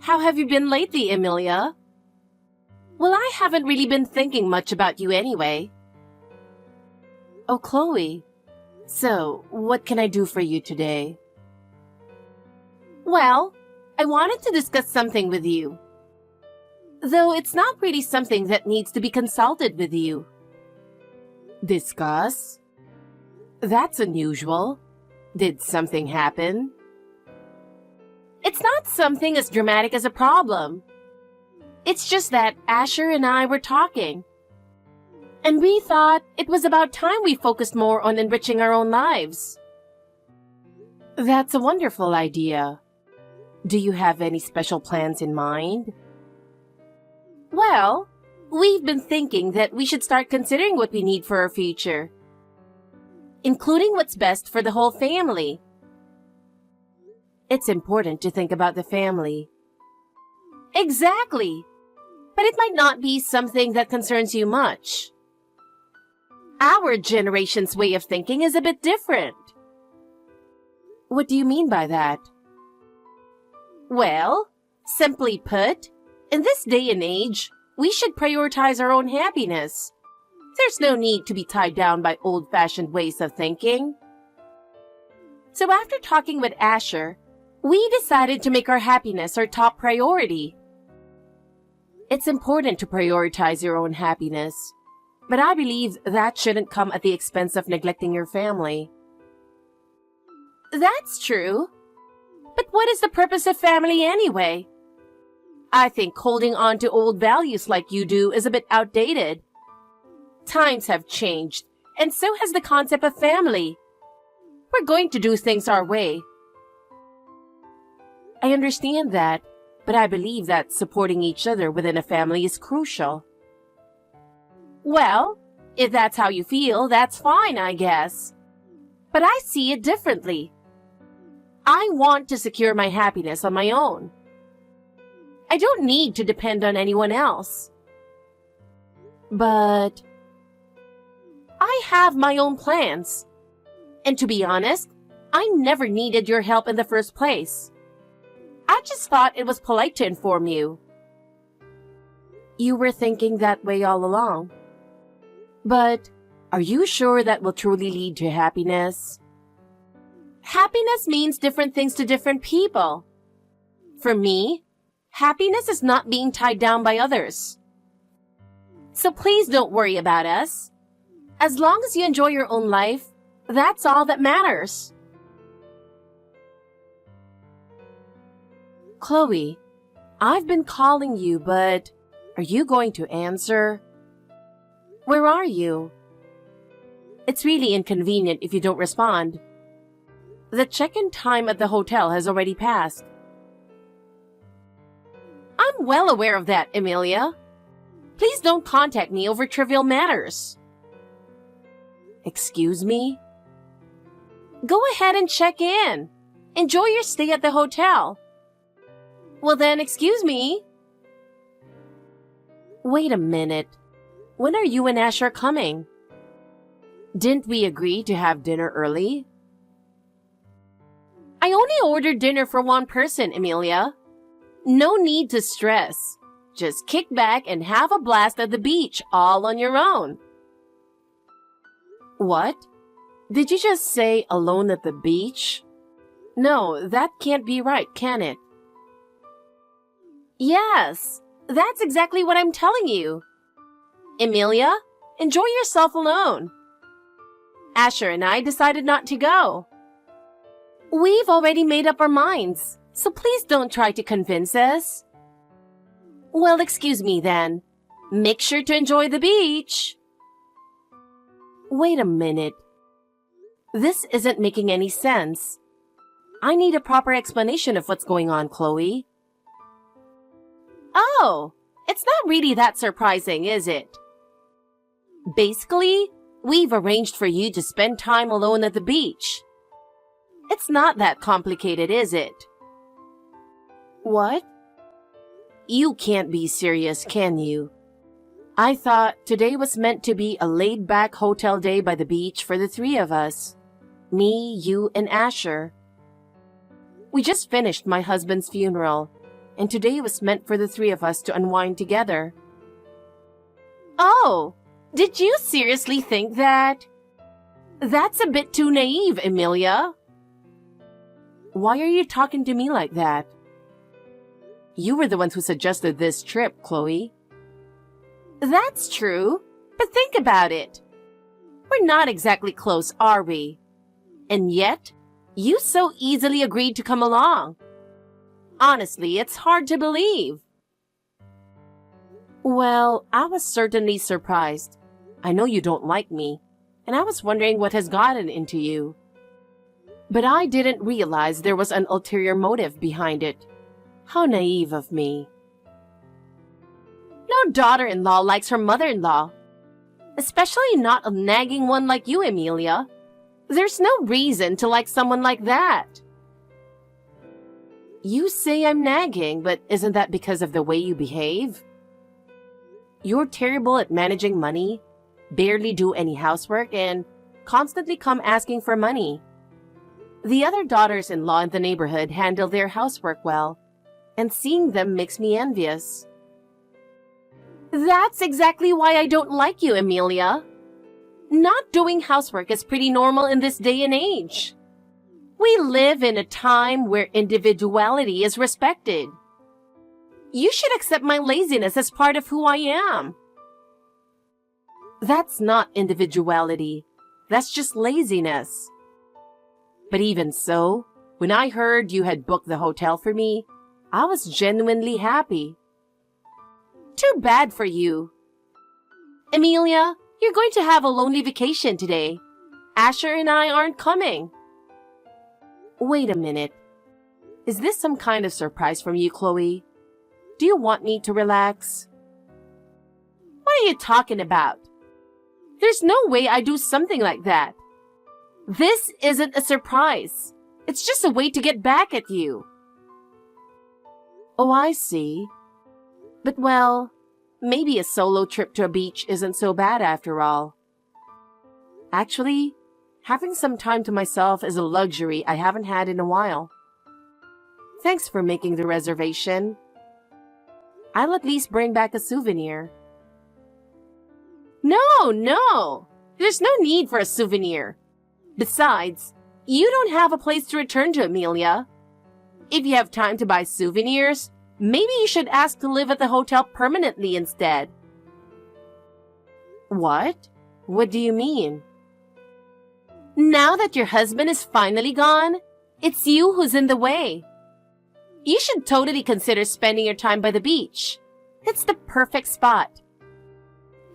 How have you been lately, Emilia? Well, I haven't really been thinking much about you anyway. Oh, Chloe. So, what can I do for you today? Well, I wanted to discuss something with you. Though it's not really something that needs to be consulted with you. Discuss? That's unusual. Did something happen? It's not something as dramatic as a problem. It's just that Asher and I were talking. And we thought it was about time we focused more on enriching our own lives. That's a wonderful idea. Do you have any special plans in mind? Well, we've been thinking that we should start considering what we need for our future, including what's best for the whole family. It's important to think about the family. Exactly. But it might not be something that concerns you much. Our generation's way of thinking is a bit different. What do you mean by that? Well, simply put, in this day and age, we should prioritize our own happiness. There's no need to be tied down by old-fashioned ways of thinking. So after talking with Asher, we decided to make our happiness our top priority. It's important to prioritize your own happiness, but I believe that shouldn't come at the expense of neglecting your family. That's true. But what is the purpose of family anyway? I think holding on to old values like you do is a bit outdated. Times have changed, and so has the concept of family. We're going to do things our way. I understand that, but I believe that supporting each other within a family is crucial. Well, if that's how you feel, that's fine, I guess. But I see it differently. I want to secure my happiness on my own. I don't need to depend on anyone else. But I have my own plans. And to be honest, I never needed your help in the first place. I just thought it was polite to inform you. You were thinking that way all along. But are you sure that will truly lead to happiness? Happiness means different things to different people. For me, happiness is not being tied down by others. So please don't worry about us. As long as you enjoy your own life, that's all that matters. Chloe, I've been calling you, but are you going to answer? Where are you? It's really inconvenient if you don't respond. The check-in time at the hotel has already passed. I'm well aware of that, Emilia. Please don't contact me over trivial matters. Excuse me? Go ahead and check in. Enjoy your stay at the hotel. Well then, excuse me. Wait a minute. When are you and Asher coming? Didn't we agree to have dinner early? I only ordered dinner for one person, Emilia. No need to stress. Just kick back and have a blast at the beach all on your own. What? Did you just say alone at the beach? No, that can't be right, can it? Yes, that's exactly what I'm telling you. Emilia, enjoy yourself alone. Asher and I decided not to go. We've already made up our minds, so please don't try to convince us. Well, excuse me then. Make sure to enjoy the beach. Wait a minute. This isn't making any sense. I need a proper explanation of what's going on, Chloe. Oh, it's not really that surprising, is it? Basically, we've arranged for you to spend time alone at the beach. It's not that complicated, is it? What? You can't be serious, can you? I thought today was meant to be a laid-back hotel day by the beach for the three of us. Me, you, and Asher. We just finished my husband's funeral, and today was meant for the three of us to unwind together. Oh, did you seriously think that? That's a bit too naive, Emilia. Why are you talking to me like that? You were the ones who suggested this trip, Chloe. That's true, but think about it. We're not exactly close, are we? And yet, you so easily agreed to come along. Honestly, it's hard to believe. Well, I was certainly surprised. I know you don't like me, and I was wondering what has gotten into you. But I didn't realize there was an ulterior motive behind it. How naive of me. No daughter-in-law likes her mother-in-law. Especially not a nagging one like you, Emilia. There's no reason to like someone like that. You say I'm nagging, but isn't that because of the way you behave? You're terrible at managing money, barely do any housework, and constantly come asking for money. The other daughters-in-law in the neighborhood handle their housework well, and seeing them makes me envious. That's exactly why I don't like you, Emilia. Not doing housework is pretty normal in this day and age. We live in a time where individuality is respected. You should accept my laziness as part of who I am. That's not individuality. That's just laziness. But even so, when I heard you had booked the hotel for me, I was genuinely happy. Too bad for you. Emilia, you're going to have a lonely vacation today. Asher and I aren't coming. Wait a minute. Is this some kind of surprise from you, Chloe? Do you want me to relax? What are you talking about? There's no way I do something like that. This isn't a surprise. It's just a way to get back at you. Oh, I see. But well, maybe a solo trip to a beach isn't so bad after all. Actually, having some time to myself is a luxury I haven't had in a while. Thanks for making the reservation. I'll at least bring back a souvenir. No! There's no need for a souvenir. Besides, you don't have a place to return to, Emilia. If you have time to buy souvenirs, maybe you should ask to live at the hotel permanently instead. What? What do you mean? Now that your husband is finally gone, it's you who's in the way. You should totally consider spending your time by the beach. It's the perfect spot.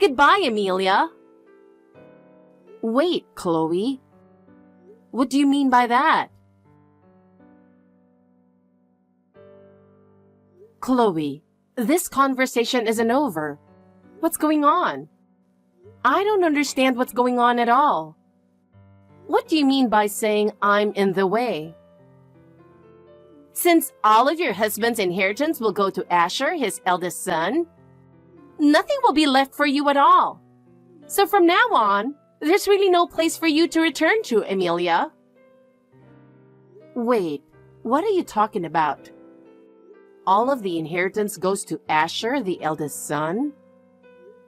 Goodbye, Emilia. Wait, Chloe. What do you mean by that? Chloe, this conversation isn't over. What's going on? I don't understand what's going on at all. What do you mean by saying I'm in the way? Since all of your husband's inheritance will go to Asher, his eldest son, nothing will be left for you at all. So from now on, there's really no place for you to return to, Emilia. Wait, what are you talking about? All of the inheritance goes to Asher, the eldest son?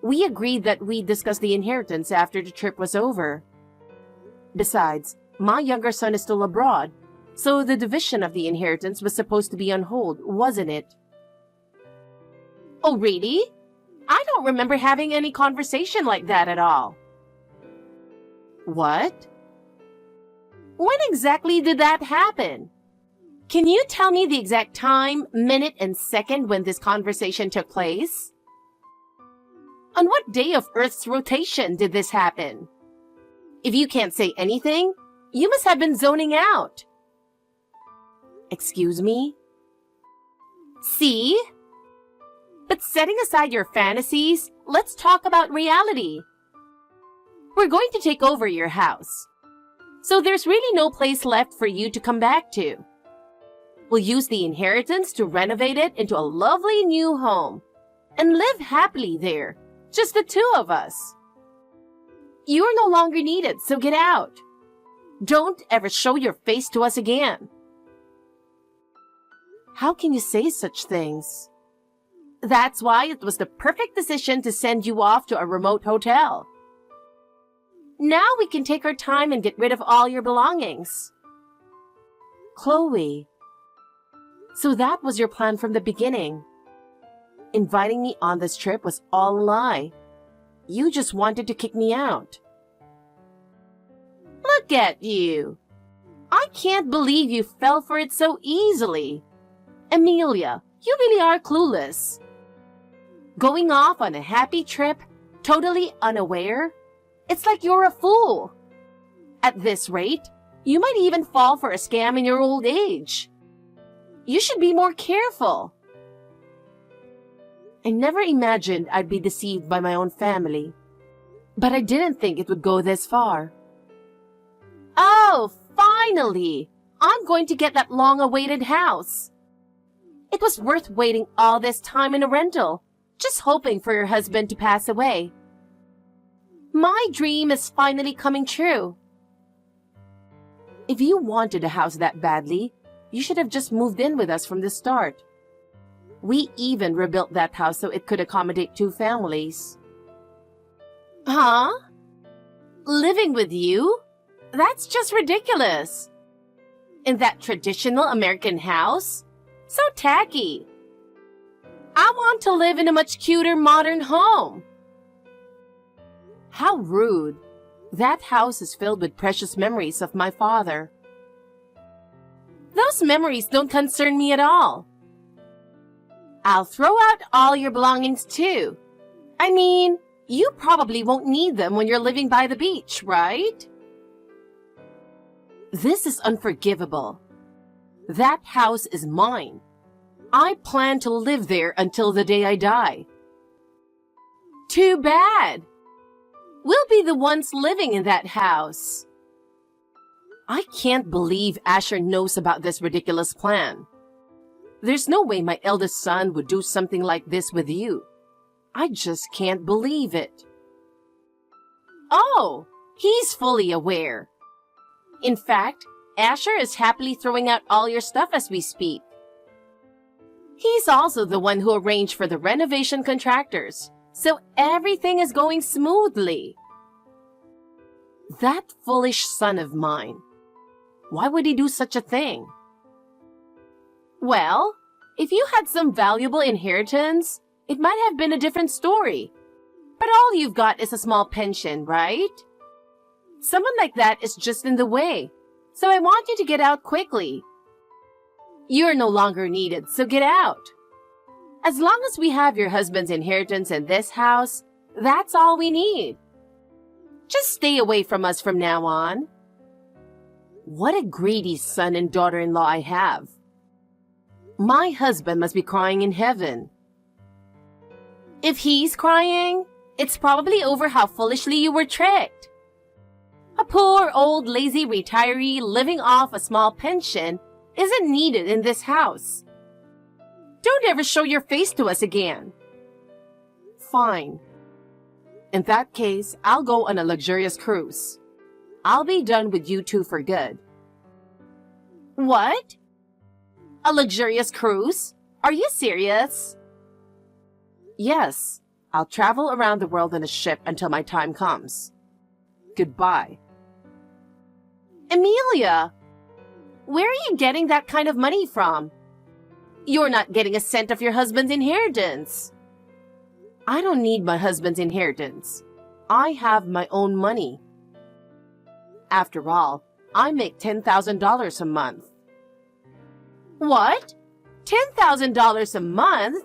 We agreed that we'd discuss the inheritance after the trip was over. Besides, my younger son is still abroad, so the division of the inheritance was supposed to be on hold, wasn't it? Oh, really? I don't remember having any conversation like that at all. What? When exactly did that happen? Can you tell me the exact time, minute, and second when this conversation took place? On what day of Earth's rotation did this happen? If you can't say anything, you must have been zoning out. Excuse me? See? But setting aside your fantasies, let's talk about reality. We're going to take over your house. So there's really no place left for you to come back to. We'll use the inheritance to renovate it into a lovely new home and live happily there, just the two of us. You're no longer needed, so get out. Don't ever show your face to us again. How can you say such things? That's why it was the perfect decision to send you off to a remote hotel. Now we can take our time and get rid of all your belongings. Chloe. So that was your plan from the beginning. Inviting me on this trip was all a lie. You just wanted to kick me out. Look at you. I can't believe you fell for it so easily. Amelia, you really are clueless. Going off on a happy trip, totally unaware? It's like you're a fool. At this rate, you might even fall for a scam in your old age. You should be more careful. I never imagined I'd be deceived by my own family, but I didn't think it would go this far. Oh, finally! I'm going to get that long-awaited house. It was worth waiting all this time in a rental, just hoping for your husband to pass away. My dream is finally coming true. If you wanted a house that badly, you should have just moved in with us from the start. We even rebuilt that house so it could accommodate 2 families. Huh? Living with you? That's just ridiculous. In that traditional American house? So tacky. I want to live in a much cuter modern home. How rude. That house is filled with precious memories of my father. Those memories don't concern me at all. I'll throw out all your belongings too. I mean, you probably won't need them when you're living by the beach, right? This is unforgivable. That house is mine. I plan to live there until the day I die. Too bad. We'll be the ones living in that house. I can't believe Asher knows about this ridiculous plan. There's no way my eldest son would do something like this with you. I just can't believe it. Oh, he's fully aware. In fact, Asher is happily throwing out all your stuff as we speak. He's also the one who arranged for the renovation contractors, so everything is going smoothly. That foolish son of mine. Why would he do such a thing? Well, if you had some valuable inheritance, it might have been a different story. But all you've got is a small pension, right? Someone like that is just in the way, so I want you to get out quickly. You're no longer needed, so get out. As long as we have your husband's inheritance in this house, that's all we need. Just stay away from us from now on. What a greedy son and daughter-in-law I have. My husband must be crying in heaven. If he's crying, it's probably over how foolishly you were tricked. A poor old lazy retiree living off a small pension isn't needed in this house. Don't ever show your face to us again. Fine. In that case, I'll go on a luxurious cruise. I'll be done with you two for good. What? A luxurious cruise? Are you serious? Yes. I'll travel around the world in a ship until my time comes. Goodbye. Amelia! Where are you getting that kind of money from? You're not getting a cent of your husband's inheritance. I don't need my husband's inheritance. I have my own money. After all, I make $10,000 a month. What? $10,000 a month?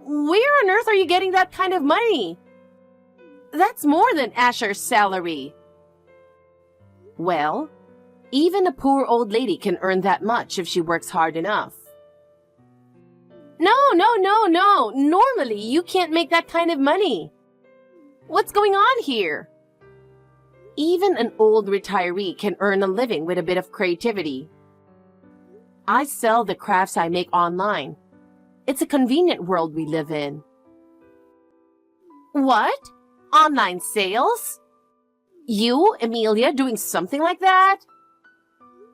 Where on earth are you getting that kind of money? That's more than Asher's salary. Well, even a poor old lady can earn that much if she works hard enough. No. Normally, you can't make that kind of money. What's going on here? Even an old retiree can earn a living with a bit of creativity. I sell the crafts I make online. It's a convenient world we live in. What? Online sales? You, Amelia, doing something like that?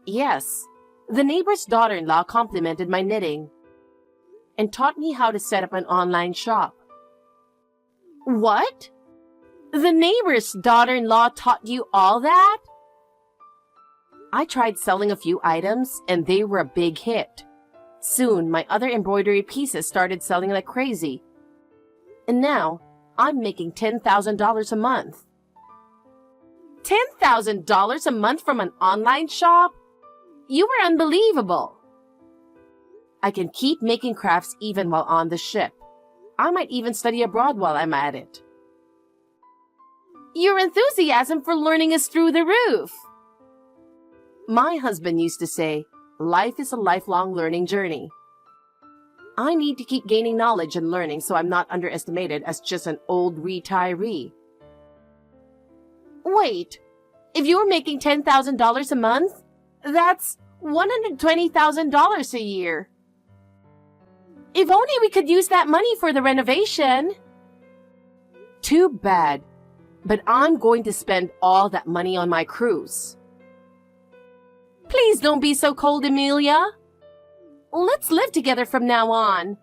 Yes, The neighbor's daughter-in-law complimented my knitting and taught me how to set up an online shop. What? The neighbor's daughter-in-law taught you all that? I tried selling a few items and they were a big hit. Soon, my other embroidery pieces started selling like crazy. And now, I'm making $10,000 a month. $10,000 a month from an online shop? You were unbelievable. I can keep making crafts even while on the ship. I might even study abroad while I'm at it. Your enthusiasm for learning is through the roof. My husband used to say, life is a lifelong learning journey. I need to keep gaining knowledge and learning so I'm not underestimated as just an old retiree. Wait, if you're making $10,000 a month, that's $120,000 a year. If only we could use that money for the renovation. Too bad, but I'm going to spend all that money on my cruise. Please don't be so cold, Amelia. Let's live together from now on.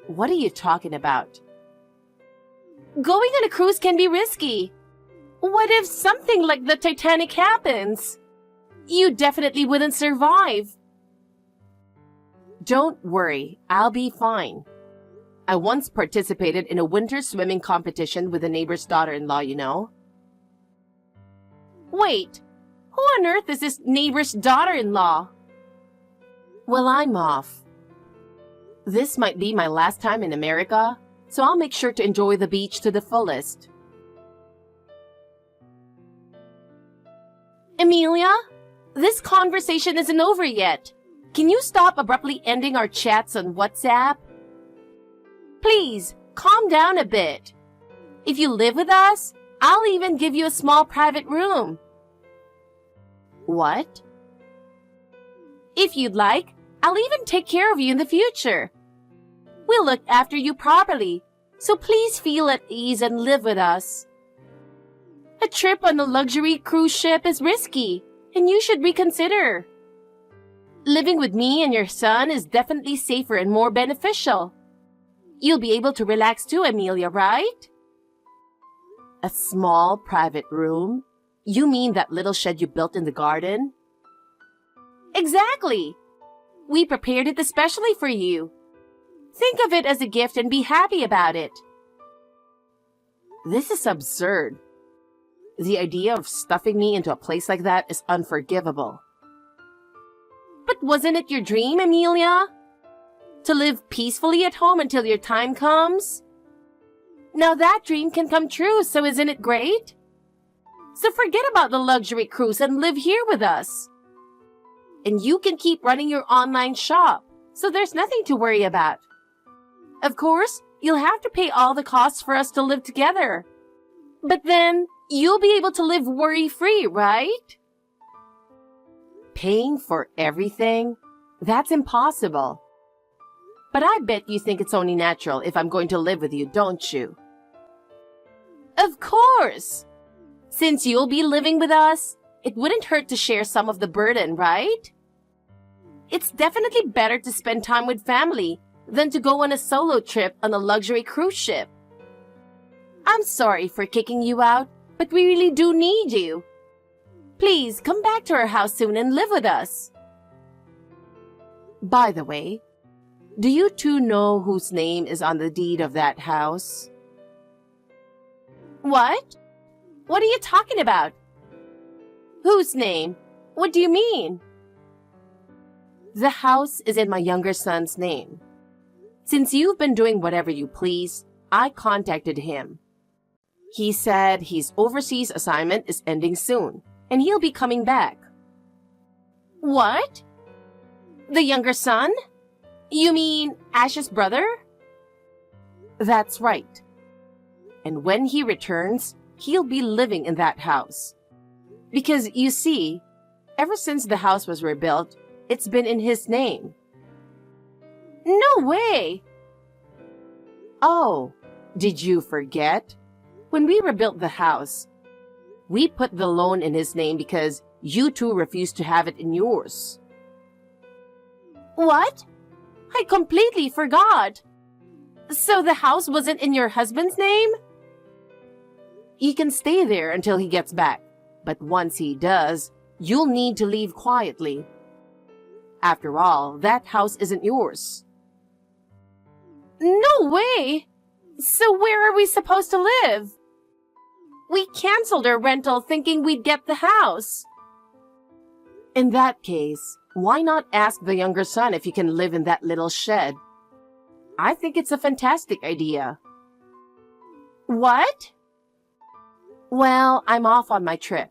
What are you talking about? Going on a cruise can be risky. What if something like the Titanic happens? You definitely wouldn't survive. Don't worry, I'll be fine. I once participated in a winter swimming competition with a neighbor's daughter-in-law, you know. Wait, who on earth is this neighbor's daughter-in-law? Well, I'm off. This might be my last time in America, so I'll make sure to enjoy the beach to the fullest. Amelia, this conversation isn't over yet. Can you stop abruptly ending our chats on WhatsApp? Please, calm down a bit. If you live with us, I'll even give you a small private room. What? If you'd like, I'll even take care of you in the future. We'll look after you properly, so please feel at ease and live with us. A trip on a luxury cruise ship is risky, and you should reconsider. Living with me and your son is definitely safer and more beneficial. You'll be able to relax too, Amelia, right? A small private room? You mean that little shed you built in the garden? Exactly. We prepared it especially for you. Think of it as a gift and be happy about it. This is absurd. The idea of stuffing me into a place like that is unforgivable. But wasn't it your dream, Amelia? To live peacefully at home until your time comes? Now that dream can come true, so isn't it great? So forget about the luxury cruise and live here with us. And you can keep running your online shop, so there's nothing to worry about. Of course, you'll have to pay all the costs for us to live together. But then, you'll be able to live worry-free, right? Paying for everything? That's impossible. But I bet you think it's only natural if I'm going to live with you, don't you? Of course! Since you'll be living with us, it wouldn't hurt to share some of the burden, right? It's definitely better to spend time with family than to go on a solo trip on a luxury cruise ship. I'm sorry for kicking you out, but we really do need you. Please come back to our house soon and live with us. By the way, do you two know whose name is on the deed of that house? What? What are you talking about? Whose name? What do you mean? The house is in my younger son's name. Since you've been doing whatever you please, I contacted him. He said his overseas assignment is ending soon, and he'll be coming back. What? The younger son? You mean Ash's brother? That's right. And when he returns, he'll be living in that house. Because, you see, ever since the house was rebuilt, it's been in his name. No way! Oh, did you forget? When we rebuilt the house, we put the loan in his name because you two refused to have it in yours. What? I completely forgot. So the house wasn't in your husband's name? You can stay there until he gets back, but once he does, you'll need to leave quietly. After all, that house isn't yours. No way! So where are we supposed to live? We canceled our rental thinking we'd get the house. In that case, why not ask the younger son if he can live in that little shed? I think it's a fantastic idea. What? Well, I'm off on my trip.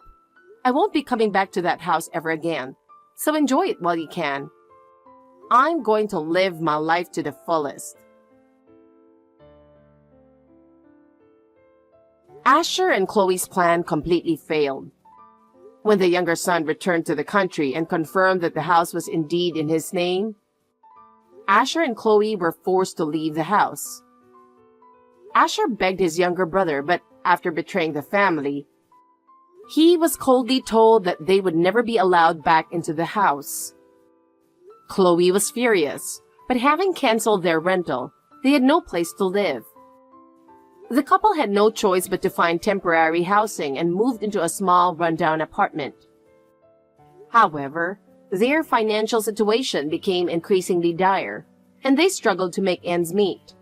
I won't be coming back to that house ever again, so enjoy it while you can. I'm going to live my life to the fullest. Asher and Chloe's plan completely failed. When the younger son returned to the country and confirmed that the house was indeed in his name, Asher and Chloe were forced to leave the house. Asher begged his younger brother, but after betraying the family, he was coldly told that they would never be allowed back into the house. Chloe was furious, but having canceled their rental, they had no place to live. The couple had no choice but to find temporary housing and moved into a small, rundown apartment. However, their financial situation became increasingly dire, and they struggled to make ends meet.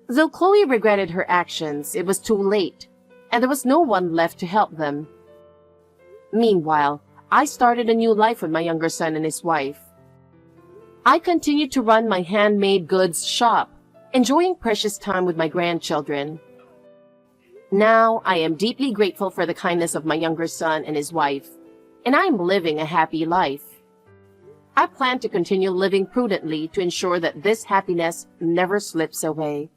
Though Chloe regretted her actions, it was too late, and there was no one left to help them. Meanwhile, I started a new life with my younger son and his wife. I continued to run my handmade goods shop, enjoying precious time with my grandchildren. Now, I am deeply grateful for the kindness of my younger son and his wife, and I am living a happy life. I plan to continue living prudently to ensure that this happiness never slips away.